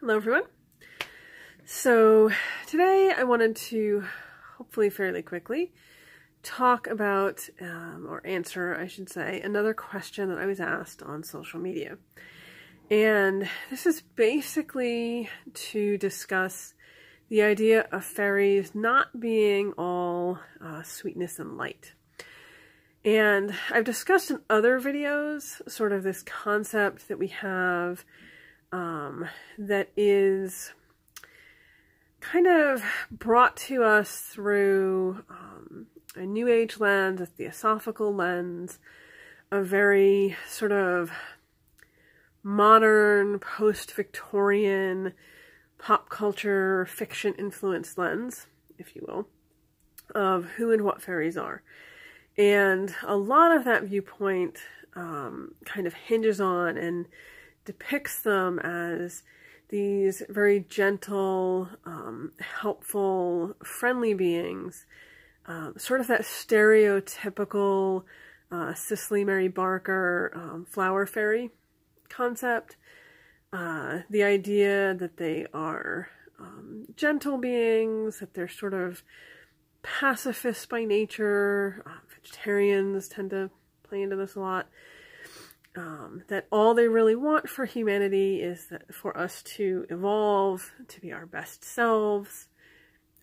Hello everyone. So today I wanted to, hopefully fairly quickly, talk about, or answer, I should say, another question that I was asked on social media. And this is basically to discuss the idea of fairies not being all sweetness and light. And I've discussed in other videos sort of this concept that we have that is kind of brought to us through a New Age lens, a theosophical lens, a very sort of modern, post-Victorian, pop culture, fiction influenced lens, if you will, of who and what fairies are. And a lot of that viewpoint kind of hinges on and depicts them as these very gentle, helpful, friendly beings, sort of that stereotypical Cicely Mary Barker flower fairy concept. The idea that they are gentle beings, that they're sort of pacifists by nature. Vegetarians tend to play into this a lot. That all they really want for humanity is that for us to evolve, to be our best selves,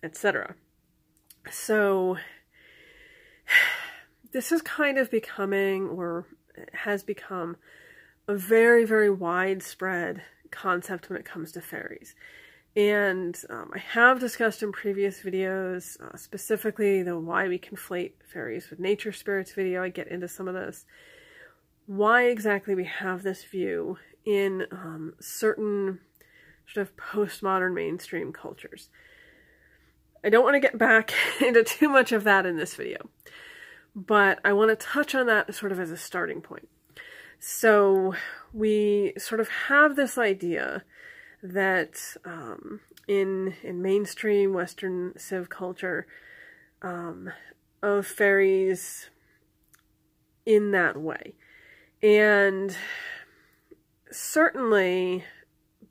etc. So this is kind of becoming, or has become, a very, very widespread concept when it comes to fairies. And I have discussed in previous videos, specifically the why we conflate fairies with nature spirits video. I get into some of this. Why exactly we have this view in certain sort of postmodern mainstream cultures. I don't want to get back into too much of that in this video, but I want to touch on that sort of as a starting point. So we sort of have this idea that in mainstream Western civ culture of fairies in that way. And certainly,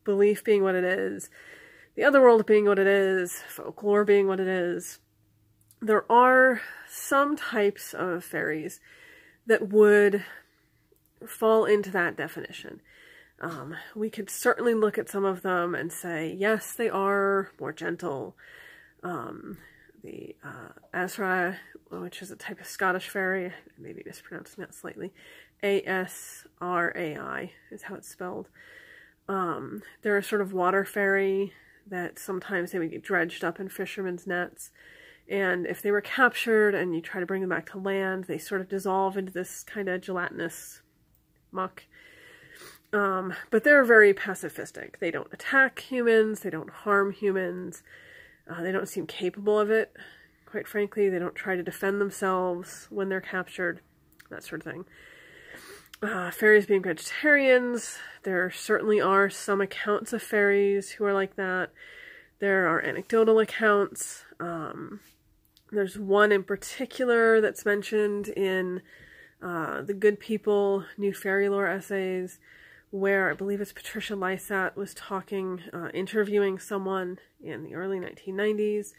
belief being what it is, the other world being what it is, folklore being what it is, there are some types of fairies that would fall into that definition. We could certainly look at some of them and say, yes, they are more gentle. The Asra, which is a type of Scottish fairy, maybe mispronouncing that slightly, A-S-R-A-I is how it's spelled. They're a sort of water fairy that sometimes they would get dredged up in fishermen's nets. And if they were captured and you try to bring them back to land, they sort of dissolve into this kind of gelatinous muck. But they're very pacifistic. They don't attack humans, they don't harm humans, they don't seem capable of it, quite frankly. They don't try to defend themselves when they're captured, that sort of thing. Fairies being vegetarians, there certainly are some accounts of fairies who are like that. There are anecdotal accounts. There's one in particular that's mentioned in the Good People New Fairy Lore essays, where I believe it's Patricia Lysat was talking, interviewing someone in the early 1990s,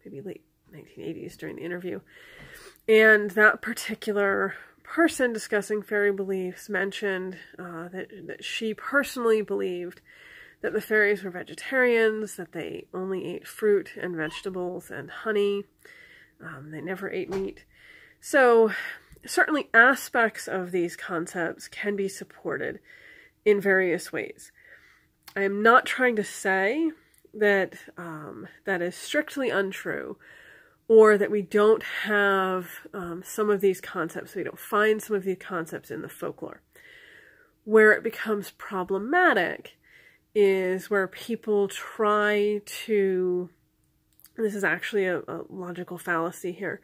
maybe late 1980s during the interview. And that particular person discussing fairy beliefs mentioned that she personally believed that the fairies were vegetarians, that they only ate fruit and vegetables and honey. They never ate meat. So certainly aspects of these concepts can be supported in various ways. I am not trying to say that that is strictly untrue, or that we don't have some of these concepts, we don't find some of these concepts in the folklore. Where it becomes problematic is where people try to, this is actually a logical fallacy here,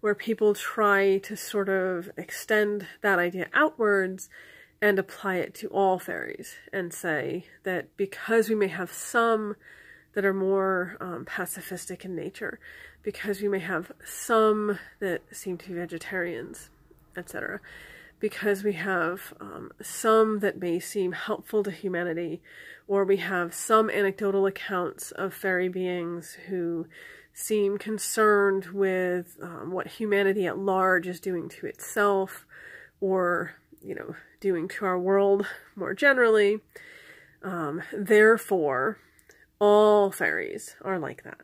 where people try to sort of extend that idea outwards and apply it to all fairies and say that because we may have some that are more pacifistic in nature, because we may have some that seem to be vegetarians, etc., because we have some that may seem helpful to humanity, or we have some anecdotal accounts of fairy beings who seem concerned with what humanity at large is doing to itself, or, you know, doing to our world more generally. Therefore, all fairies are like that.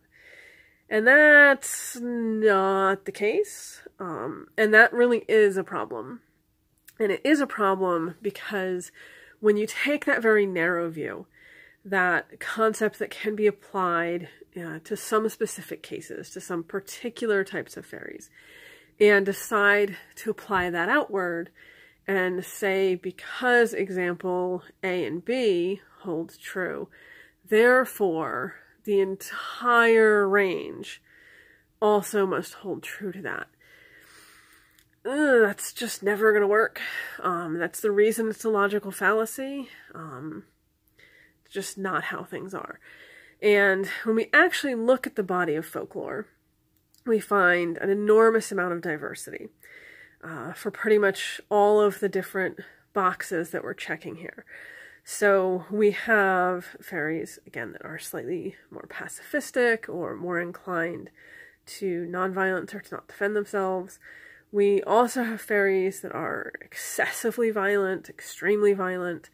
And that's not the case. And that really is a problem. And it is a problem because when you take that very narrow view, that concept that can be applied to some specific cases, to some particular types of fairies, and decide to apply that outward and say, because example A and B holds true, therefore the entire range also must hold true to that. That's just never going to work. That's the reason it's a logical fallacy. It's just not how things are. And when we actually look at the body of folklore, we find an enormous amount of diversity for pretty much all of the different boxes that we're checking here. So we have fairies, again, that are slightly more pacifistic or more inclined to nonviolence or to not defend themselves. We also have fairies that are excessively violent, extremely violent.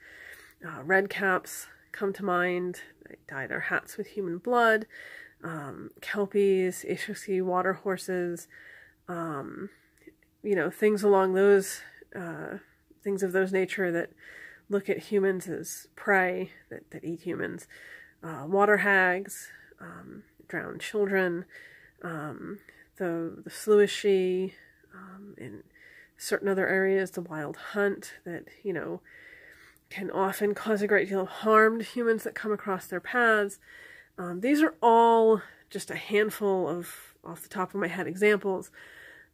Red caps come to mind. They dye their hats with human blood. Kelpies, HOC water horses, you know, things along those, things of those nature that look at humans as prey, that eat humans. Water hags, drowned children, the sluishi, in certain other areas, the wild hunt that, you know, can often cause a great deal of harm to humans that come across their paths. These are all just a handful of, off the top of my head, examples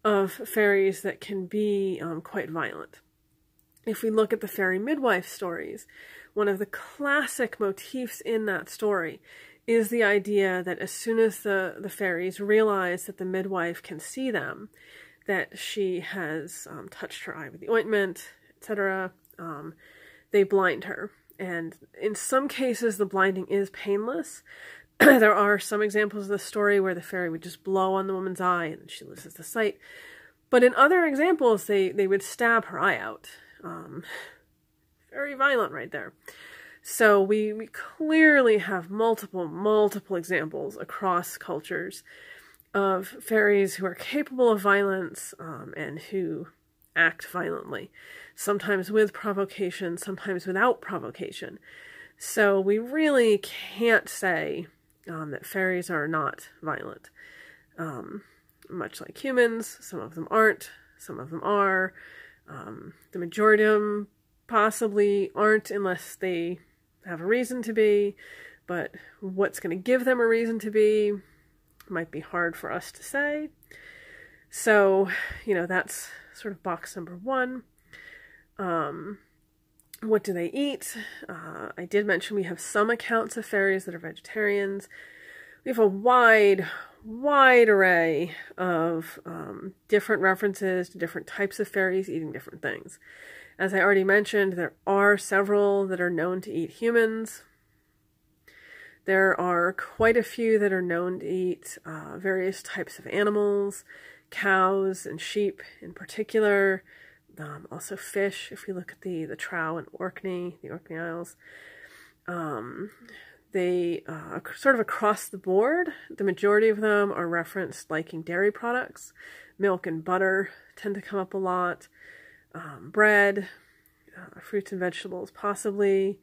of fairies that can be quite violent. If we look at the fairy midwife stories, one of the classic motifs in that story is the idea that as soon as the fairies realize that the midwife can see them, that she has touched her eye with the ointment, etc., they blind her. And in some cases, the blinding is painless. There are some examples of the story where the fairy would just blow on the woman's eye and she loses the sight. But in other examples, they would stab her eye out. Very violent right there. So we clearly have multiple examples across cultures of fairies who are capable of violence and who act violently, sometimes with provocation, sometimes without provocation. So we really can't say that fairies are not violent. Much like humans, some of them aren't, some of them are. The majority of them possibly aren't unless they have a reason to be, but what's going to give them a reason to be might be hard for us to say. So, you know, that's sort of box number one. What do they eat? I did mention we have some accounts of fairies that are vegetarians. We have a wide array of different references to different types of fairies eating different things. As I already mentioned, there are several that are known to eat humans. There are quite a few that are known to eat various types of animals, cows and sheep in particular, also fish, if we look at the Trow and Orkney, the Orkney Isles. They are sort of across the board. The majority of them are referenced liking dairy products. Milk and butter tend to come up a lot. Bread, fruits and vegetables possibly.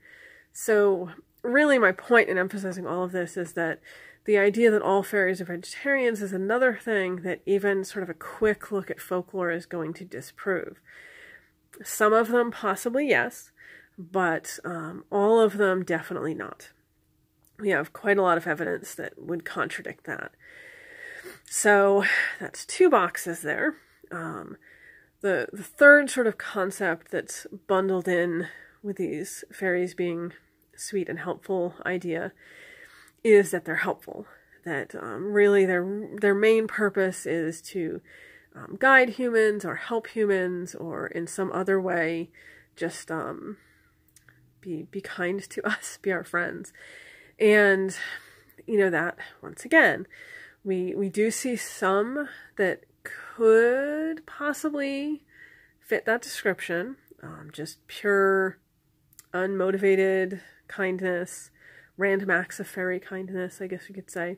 So really my point in emphasizing all of this is that the idea that all fairies are vegetarians is another thing that even sort of a quick look at folklore is going to disprove. Some of them possibly yes, but all of them definitely not. We have quite a lot of evidence that would contradict that. So that's two boxes there. The third sort of concept that's bundled in with these fairies being sweet and helpful idea is that they're helpful. That really their main purpose is to guide humans or help humans, or in some other way just be kind to us, be our friends. And you know, that once again, we do see some that could possibly fit that description. Just pure, unmotivated kindness, random acts of fairy kindness, I guess you could say.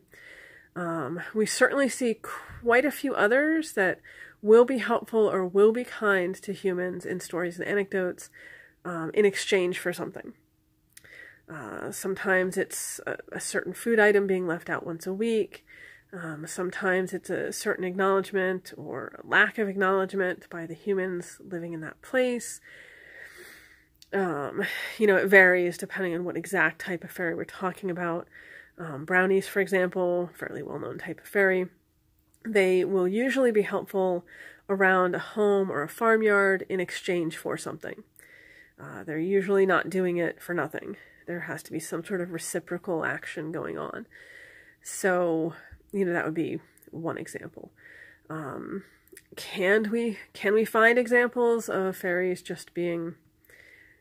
We certainly see quite a few others that will be helpful or will be kind to humans in stories and anecdotes in exchange for something. Sometimes it's a certain food item being left out once a week. Sometimes it's a certain acknowledgement or a lack of acknowledgement by the humans living in that place. You know, it varies depending on what exact type of fairy we're talking about. Brownies, for example, fairly well-known type of fairy. They will usually be helpful around a home or a farmyard in exchange for something. They're usually not doing it for nothing. There has to be some sort of reciprocal action going on. So, you know, that would be one example. Can we find examples of fairies just being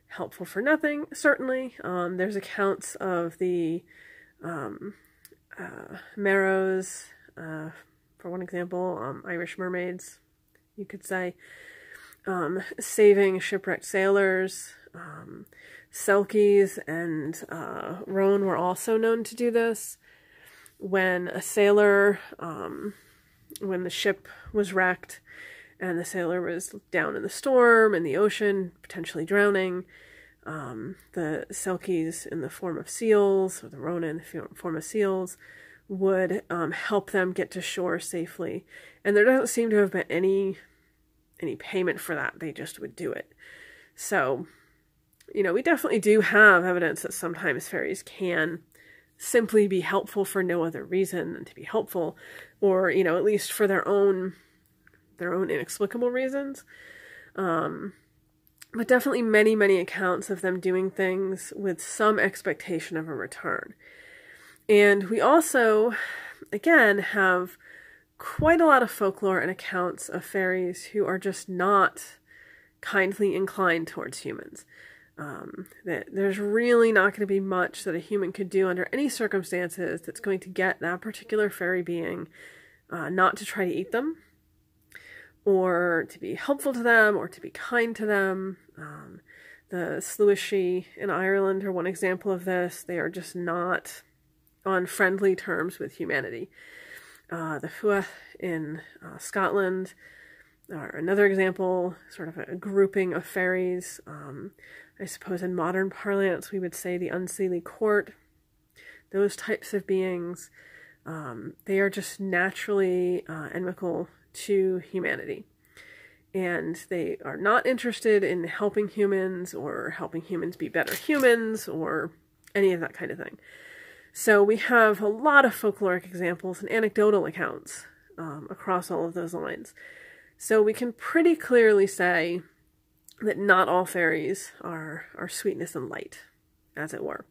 helpful for nothing? Certainly. There's accounts of the Marrows, for one example, Irish mermaids, you could say, saving shipwrecked sailors. Selkies and Roan were also known to do this. When a sailor, when the ship was wrecked and the sailor was down in the storm, in the ocean, potentially drowning, the Selkies in the form of seals, or the Rona in the form of seals, would help them get to shore safely. And there doesn't seem to have been any payment for that. They just would do it. So, you know, we definitely do have evidence that sometimes fairies can simply be helpful for no other reason than to be helpful, or, you know, at least for their own inexplicable reasons. But definitely many accounts of them doing things with some expectation of a return. And we also, again, have quite a lot of folklore and accounts of fairies who are just not kindly inclined towards humans. That there's really not going to be much that a human could do under any circumstances that's going to get that particular fairy being not to try to eat them, or to be helpful to them, or to be kind to them. The Sluishi in Ireland are one example of this. They are just not on friendly terms with humanity. The Fua in Scotland are another example, sort of a grouping of fairies. I suppose in modern parlance we would say the Unseelie Court. Those types of beings, they are just naturally inimical to humanity. And they are not interested in helping humans or helping humans be better humans or any of that kind of thing. So we have a lot of folkloric examples and anecdotal accounts across all of those lines. So we can pretty clearly say that not all fairies are sweetness and light, as it were.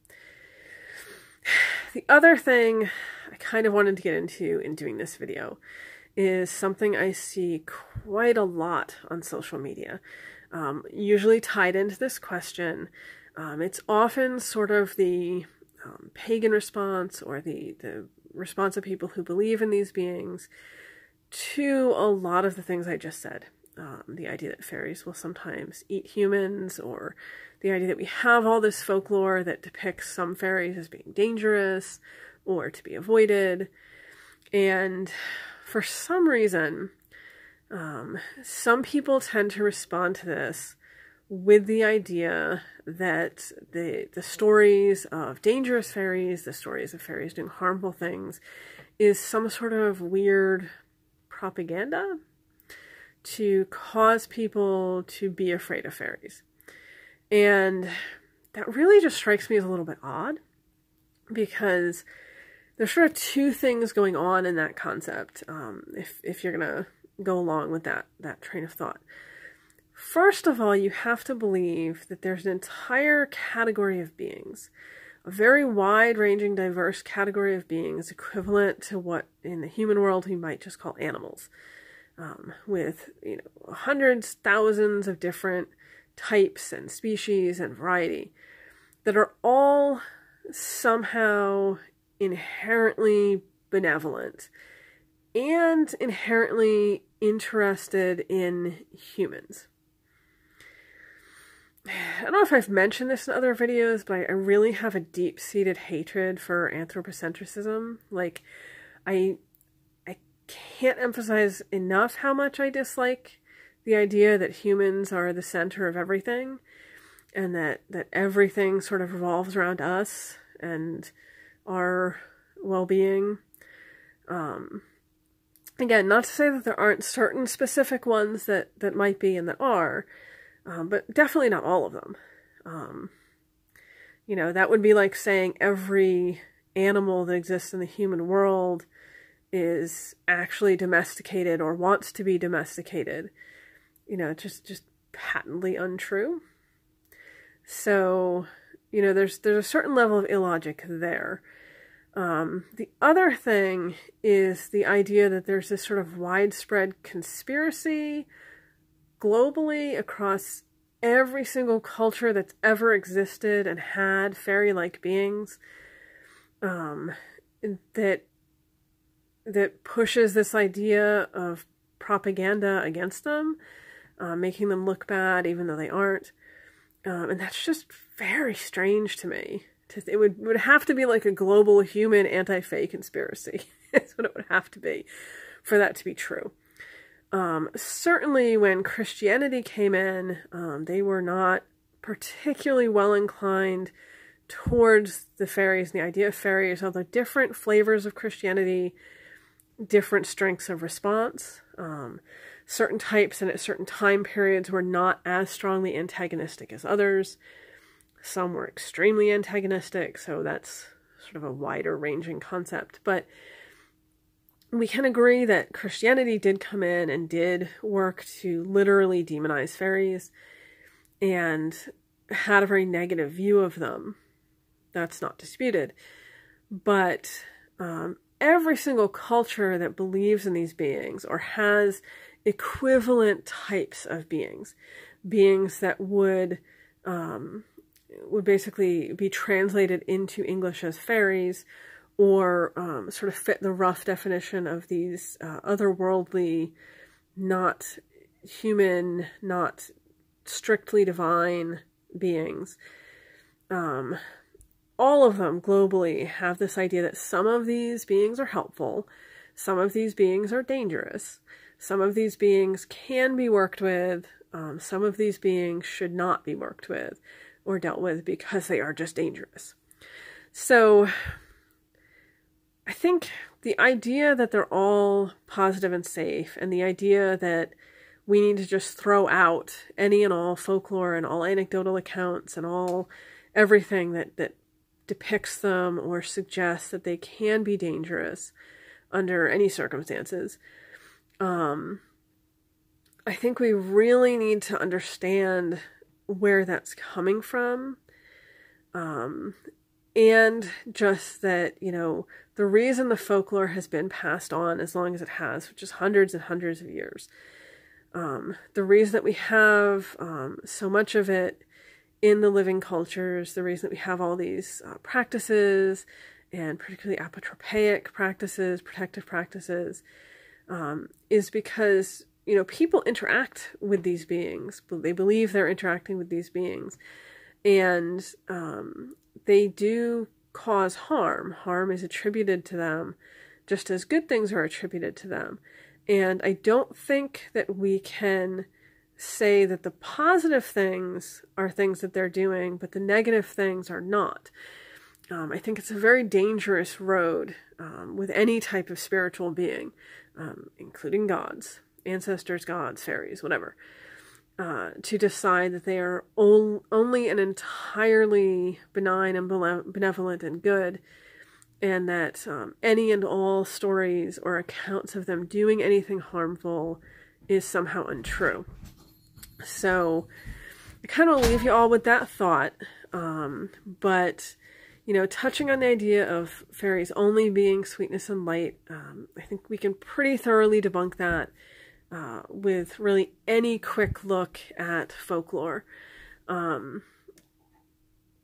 The other thing I kind of wanted to get into in doing this video is something I see quite a lot on social media, usually tied into this question. It's often sort of the pagan response, or the response of people who believe in these beings to a lot of the things I just said. The idea that fairies will sometimes eat humans, or the idea that we have all this folklore that depicts some fairies as being dangerous or to be avoided. And for some reason, some people tend to respond to this with the idea that the stories of dangerous fairies, the stories of fairies doing harmful things, is some sort of weird propaganda to cause people to be afraid of fairies. And that really just strikes me as a little bit odd, because there's sort of two things going on in that concept, if you're going to go along with that train of thought. First of all, you have to believe that there's an entire category of beings, a very wide-ranging, diverse category of beings equivalent to what in the human world we might just call animals. with, you know, hundreds, thousands of different types and species and variety that are all somehow inherently benevolent and inherently interested in humans. I don't know if I've mentioned this in other videos, but I really have a deep-seated hatred for anthropocentrism. Like, I can't emphasize enough how much I dislike the idea that humans are the center of everything, and that everything sort of revolves around us and our well-being. Again, not to say that there aren't certain specific ones that might be and that are, but definitely not all of them. You know, that would be like saying every animal that exists in the human world is actually domesticated or wants to be domesticated. You know, just patently untrue. So, you know, there's a certain level of illogic there. The other thing is the idea that there's this sort of widespread conspiracy globally across every single culture that's ever existed and had fairy-like beings, that pushes this idea of propaganda against them, making them look bad even though they aren't. And that's just very strange to me. It would have to be like a global human anti-fae conspiracy. That's what it would have to be for that to be true. Certainly when Christianity came in, they were not particularly well inclined towards the fairies and the idea of fairies, although different flavors of Christianity, different strengths of response. Certain types and at certain time periods were not as strongly antagonistic as others. Some were extremely antagonistic, so that's sort of a wider ranging concept. But we can agree that Christianity did come in and did work to literally demonize fairies and had a very negative view of them. That's not disputed. But every single culture that believes in these beings or has equivalent types of beings that would basically be translated into English as fairies, or sort of fit the rough definition of these otherworldly, not human, not strictly divine beings. All of them globally have this idea that some of these beings are helpful, some of these beings are dangerous, some of these beings can be worked with, some of these beings should not be worked with or dealt with because they are just dangerous. So I think the idea that they're all positive and safe, and the idea that we need to just throw out any and all folklore and all anecdotal accounts and all everything that depicts them or suggests that they can be dangerous under any circumstances, I think we really need to understand where that's coming from. And just that, you know, the reason the folklore has been passed on as long as it has, which is hundreds and hundreds of years, the reason that we have so much of it in the living cultures, the reason that we have all these practices, and particularly apotropaic practices, protective practices, is because, you know, people interact with these beings. They believe they're interacting with these beings. And they do cause harm. Harm is attributed to them, just as good things are attributed to them. And I don't think that we can say that the positive things are things that they're doing, but the negative things are not. I think it's a very dangerous road with any type of spiritual being, including gods, ancestors, gods, fairies, whatever, to decide that they are only an entirely benign and benevolent and good, and that any and all stories or accounts of them doing anything harmful is somehow untrue. So I kind of leave you all with that thought, but, you know, touching on the idea of fairies only being sweetness and light, I think we can pretty thoroughly debunk that with really any quick look at folklore.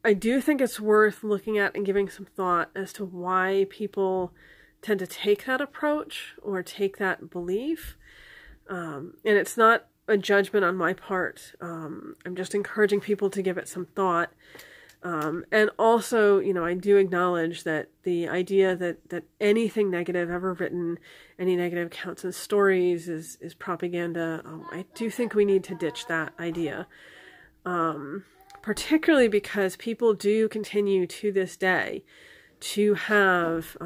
I do think it's worth looking at and giving some thought as to why people tend to take that approach or take that belief. And it's not a judgment on my part. I'm just encouraging people to give it some thought. And also, you know, I do acknowledge that the idea that anything negative ever written, any negative accounts and stories is propaganda. I do think we need to ditch that idea. Particularly because people do continue to this day to have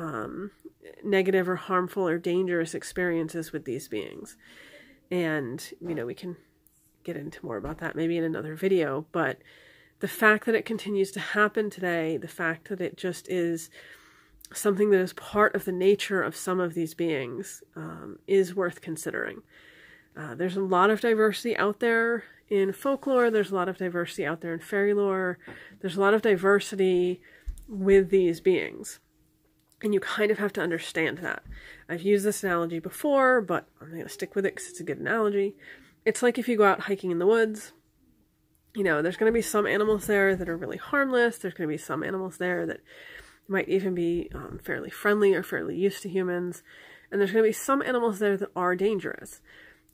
negative or harmful or dangerous experiences with these beings. And, you know, we can get into more about that maybe in another video, but the fact that it continues to happen today, the fact that it just is something that is part of the nature of some of these beings is worth considering. There's a lot of diversity out there in folklore, there's a lot of diversity out there in fairy lore, there's a lot of diversity with these beings. And you kind of have to understand that. I've used this analogy before, but I'm going to stick with it because it's a good analogy. It's like if you go out hiking in the woods, you know, there's going to be some animals there that are really harmless, there's going to be some animals there that might even be fairly friendly or fairly used to humans, and there's going to be some animals there that are dangerous.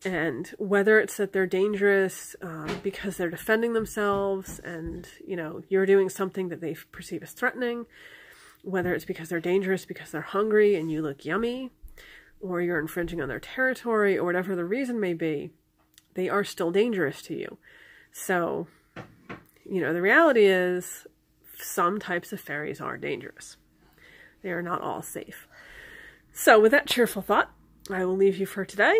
And whether it's that they're dangerous because they're defending themselves and, you know, you're doing something that they perceive as threatening, whether it's because they're dangerous because they're hungry and you look yummy, or you're infringing on their territory, or whatever the reason may be, they are still dangerous to you. So, you know, the reality is some types of fairies are dangerous. They are not all safe. So with that cheerful thought, I will leave you for today.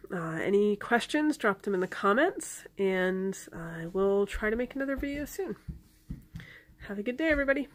Any questions, drop them in the comments, and I will try to make another video soon. Have a good day, everybody.